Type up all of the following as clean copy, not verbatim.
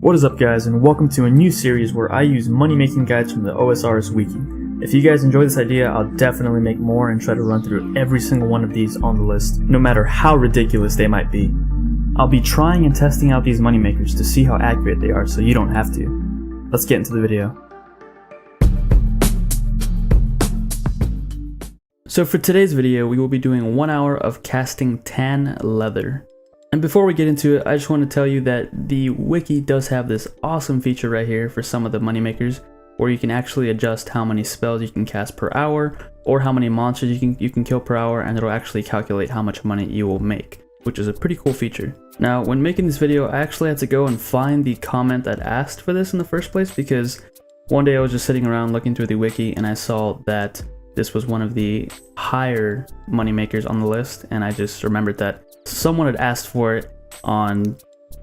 What is up guys, and welcome to a new series where I use money making guides from the OSRS Wiki. If you guys enjoy this idea, I'll definitely make more and try to run through every single one of these on the list, no matter how ridiculous they might be. I'll be trying and testing out these money makers to see how accurate they are so you don't have to. Let's get into the video. So for today's video, we will be doing 1 hour of casting tan leather. And before we get into it, I just want to tell you that the wiki does have this awesome feature right here for some of the moneymakers, where you can actually adjust how many spells you can cast per hour, or how many monsters you can kill per hour, and it'll actually calculate how much money you will make, which is a pretty cool feature. Now, when making this video, I actually had to go and find the comment that asked for this in the first place, because one day I was just sitting around looking through the wiki and I saw that this was one of the higher moneymakers on the list, and I just remembered that someone had asked for it on,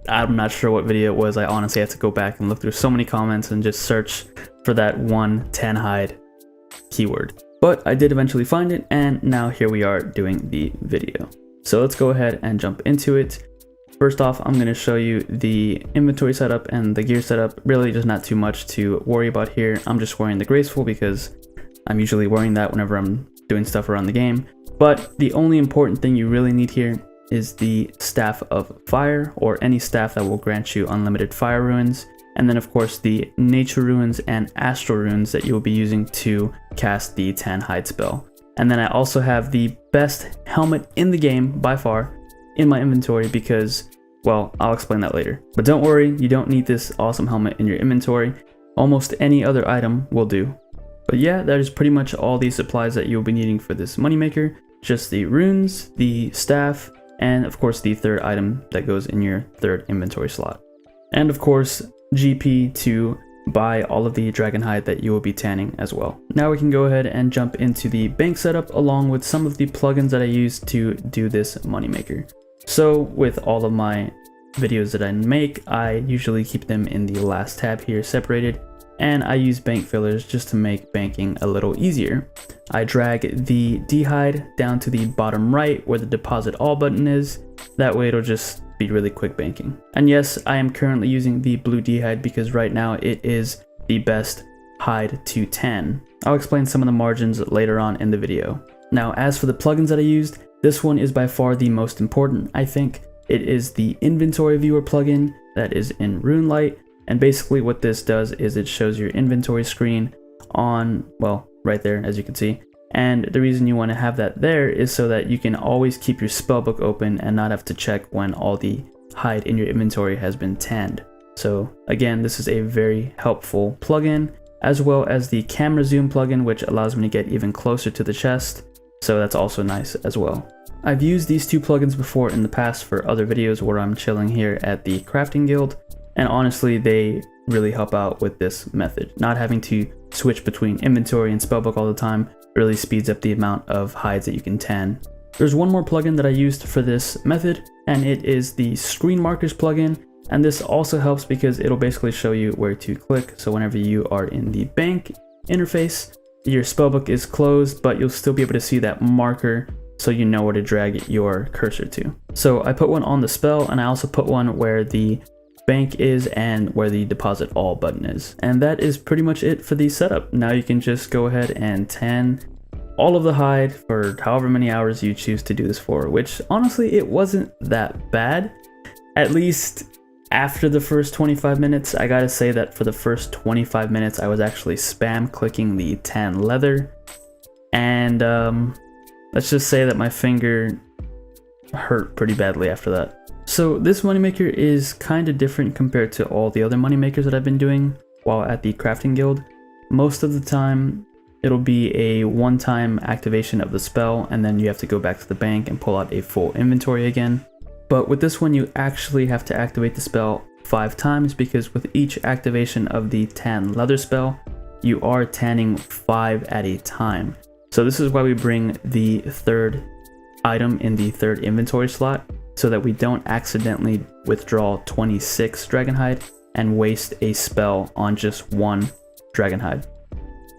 I'm not sure what video it was. I honestly had to go back and look through so many comments and just search for that one tan hide keyword. But I did eventually find it, and now here we are doing the video. So let's go ahead and jump into it. First off, I'm going to show you the inventory setup and the gear setup. Really just not too much to worry about here. I'm just wearing the graceful because I'm usually wearing that whenever I'm doing stuff around the game. But the only important thing you really need here is the Staff of Fire, or any staff that will grant you unlimited fire runes, and then of course the nature runes and astral runes that you will be using to cast the tan hide spell. And then I also have the best helmet in the game by far in my inventory because, well, I'll explain that later. But don't worry, you don't need this awesome helmet in your inventory. Almost any other item will do. But yeah, that is pretty much all the supplies that you'll be needing for this moneymaker. Just the runes, the staff, and of course the third item that goes in your third inventory slot. And of course, GP to buy all of the dragon hide that you will be tanning as well. Now we can go ahead and jump into the bank setup along with some of the plugins that I use to do this moneymaker. So with all of my videos that I make, I usually keep them in the last tab here separated, and I use bank fillers just to make banking a little easier. I drag the D hide down to the bottom right where the deposit all button is. That way it'll just be really quick banking. And yes, I am currently using the blue D hide because right now it is the best hide to tan. I'll explain some of the margins later on in the video. Now, as for the plugins that I used, this one is by far the most important, I think. It is the inventory viewer plugin that is in Lawliet. And basically what this does is it shows your inventory screen on, well, right there, as you can see. And the reason you want to have that there is so that you can always keep your spellbook open and not have to check when all the hide in your inventory has been tanned. So again, this is a very helpful plugin, as well as the camera zoom plugin, which allows me to get even closer to the chest. So that's also nice as well. I've used these two plugins before in the past for other videos where I'm chilling here at the crafting guild. And honestly, they really help out with this method. Not having to switch between inventory and spellbook all the time really speeds up the amount of hides that you can tan. There's one more plugin that I used for this method, and it is the screen markers plugin. And this also helps because it'll basically show you where to click. So whenever you are in the bank interface, your spellbook is closed, but you'll still be able to see that marker so you know where to drag your cursor to. So I put one on the spell, and I also put one where the bank is and where the deposit all button is. And that is pretty much it for the setup. Now you can just go ahead and tan all of the hide for however many hours you choose to do this for, which honestly, it wasn't that bad. At least after the first 25 minutes, I gotta say that for the first 25 minutes, I was actually spam clicking the tan leather. And let's just say that my finger hurt pretty badly after that. So this moneymaker is kind of different compared to all the other moneymakers that I've been doing while at the crafting guild. Most of the time, it'll be a one-time activation of the spell, and then you have to go back to the bank and pull out a full inventory again. But with this one, you actually have to activate the spell 5 times because with each activation of the tan leather spell, you are tanning 5 at a time. So this is why we bring the third item in the third inventory slot, so that we don't accidentally withdraw 26 dragon hide and waste a spell on just one dragon hide.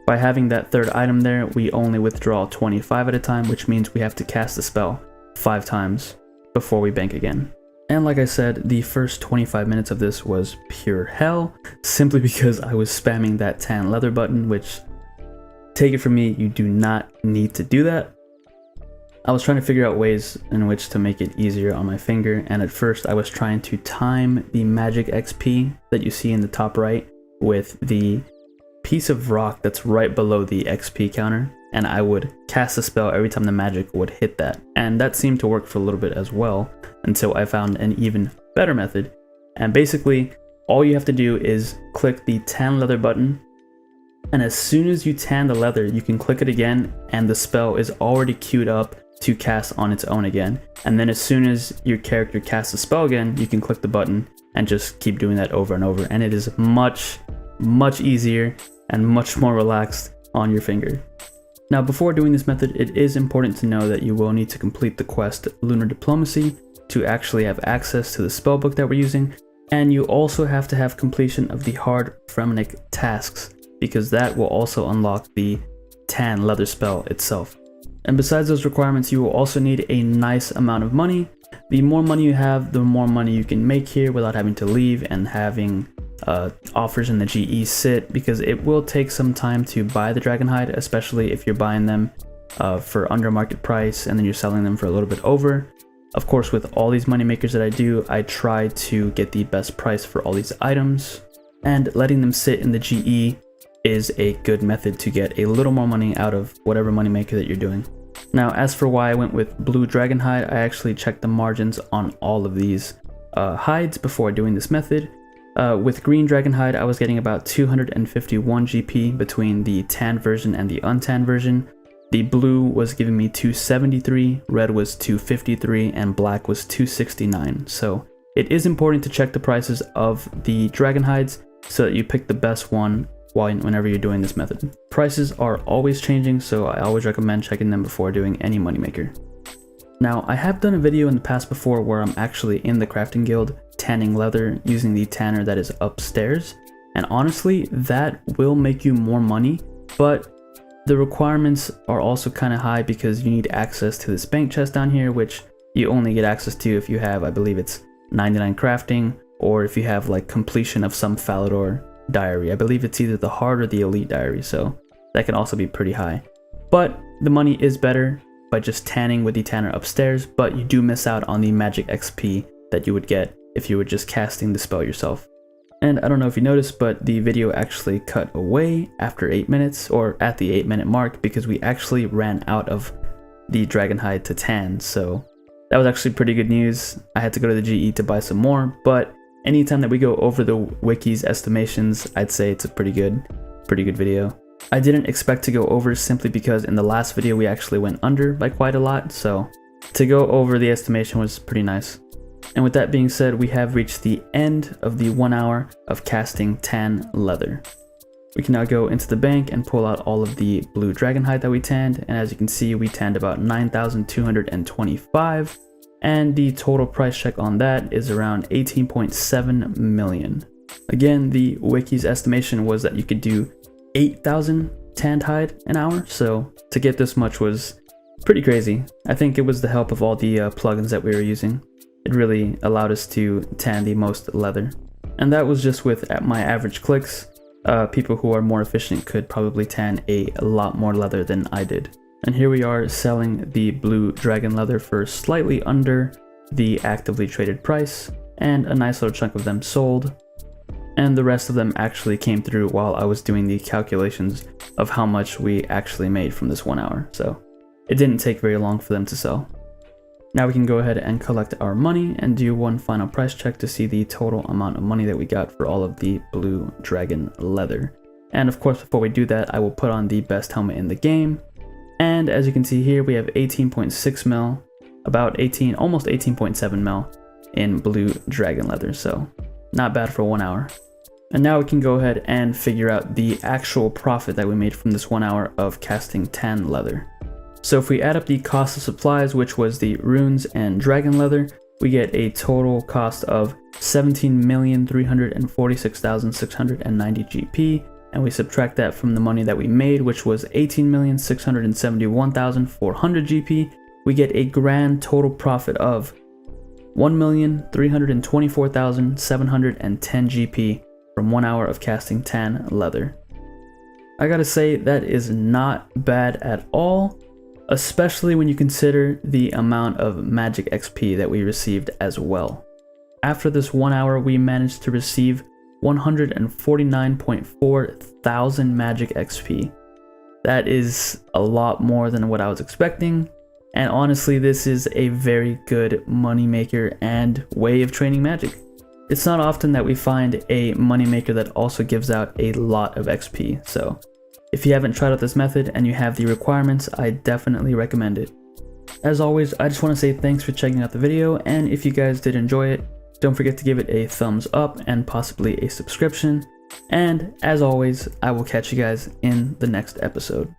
By having that third item there, we only withdraw 25 at a time, which means we have to cast the spell 5 times before we bank again. And like I said, the first 25 minutes of this was pure hell, simply because I was spamming that tan leather button, which, take it from me, you do not need to do that. I was trying to figure out ways in which to make it easier on my finger, and at first I was trying to time the magic XP that you see in the top right with the piece of rock that's right below the XP counter, and I would cast a spell every time the magic would hit that, and that seemed to work for a little bit as well until I found an even better method. And basically all you have to do is click the tan leather button, and as soon as you tan the leather you can click it again and the spell is already queued up to cast on its own again. And then as soon as your character casts a spell again, you can click the button and just keep doing that over and over, and it is much easier and much more relaxed on your finger. Now, before doing this method, it is important to know that you will need to complete the quest Lunar Diplomacy to actually have access to the spellbook that we're using, and you also have to have completion of the hard Fremenic tasks, because that will also unlock the tan leather spell itself. And besides those requirements, you will also need a nice amount of money. The more money you have, the more money you can make here without having to leave and having offers in the GE sit, because it will take some time to buy the Dragonhide, especially if you're buying them for under market price and then you're selling them for a little bit over. Of course, with all these money makers that I do, I try to get the best price for all these items, and letting them sit in the GE is a good method to get a little more money out of whatever money maker that you're doing. Now, as for why I went with blue Dragonhide, I actually checked the margins on all of these hides before doing this method. With green Dragonhide, I was getting about 251 GP between the tan version and the untan version. The blue was giving me 273, red was 253, and black was 269. So it is important to check the prices of the Dragonhides so that you pick the best one whenever you're doing this method. Prices are always changing, so I always recommend checking them before doing any moneymaker. Now, I have done a video in the past before where I'm actually in the crafting guild tanning leather using the tanner that is upstairs, and honestly that will make you more money, but the requirements are also kind of high because you need access to this bank chest down here, which you only get access to if you have, I believe it's 99 crafting, or if you have like completion of some Falador diary. I believe it's either the hard or the elite diary, so that can also be pretty high. But the money is better by just tanning with the tanner upstairs, but you do miss out on the magic XP that you would get if you were just casting the spell yourself. And I don't know if you noticed, but the video actually cut away after 8 minutes, or at the 8-minute mark, because we actually ran out of the Dragonhide to tan, so that was actually pretty good news. I had to go to the GE to buy some more, but anytime that we go over the wiki's estimations, I'd say it's a pretty good video. I didn't expect to go over simply because in the last video we actually went under by quite a lot, so to go over the estimation was pretty nice. And with that being said, we have reached the end of the 1 hour of casting tan leather. We can now go into the bank and pull out all of the blue Dragonhide that we tanned, and as you can see, we tanned about 9,225, and the total price check on that is around 18.7 million. Again, the wiki's estimation was that you could do 8,000 tanned hide an hour, so to get this much was pretty crazy. I think it was the help of all the plugins that we were using. It really allowed us to tan the most leather. And that was just with my average clicks. People who are more efficient could probably tan a lot more leather than I did. And here we are selling the blue dragon leather for slightly under the actively traded price, and a nice little chunk of them sold. And the rest of them actually came through while I was doing the calculations of how much we actually made from this 1 hour. So it didn't take very long for them to sell. Now we can go ahead and collect our money and do one final price check to see the total amount of money that we got for all of the blue dragon leather. And of course, before we do that, I will put on the best helmet in the game. And as you can see here, we have 18.6 mil, about 18, almost 18.7 mil in blue dragon leather. So not bad for 1 hour. And now we can go ahead and figure out the actual profit that we made from this 1 hour of casting tan leather. So if we add up the cost of supplies, which was the runes and dragon leather, we get a total cost of 17,346,690 GP, and we subtract that from the money that we made, which was 18,671,400 GP, we get a grand total profit of 1,324,710 GP from 1 hour of casting tan leather. I gotta say, that is not bad at all, especially when you consider the amount of magic XP that we received as well. After this 1 hour, we managed to receive 149.4 thousand magic XP. That is a lot more than what I was expecting, and honestly, this is a very good moneymaker and way of training magic. It's not often that we find a moneymaker that also gives out a lot of XP, so if you haven't tried out this method and you have the requirements, I definitely recommend it. As always, I just want to say thanks for checking out the video, and if you guys did enjoy it, don't forget to give it a thumbs up and possibly a subscription. And as always, I will catch you guys in the next episode.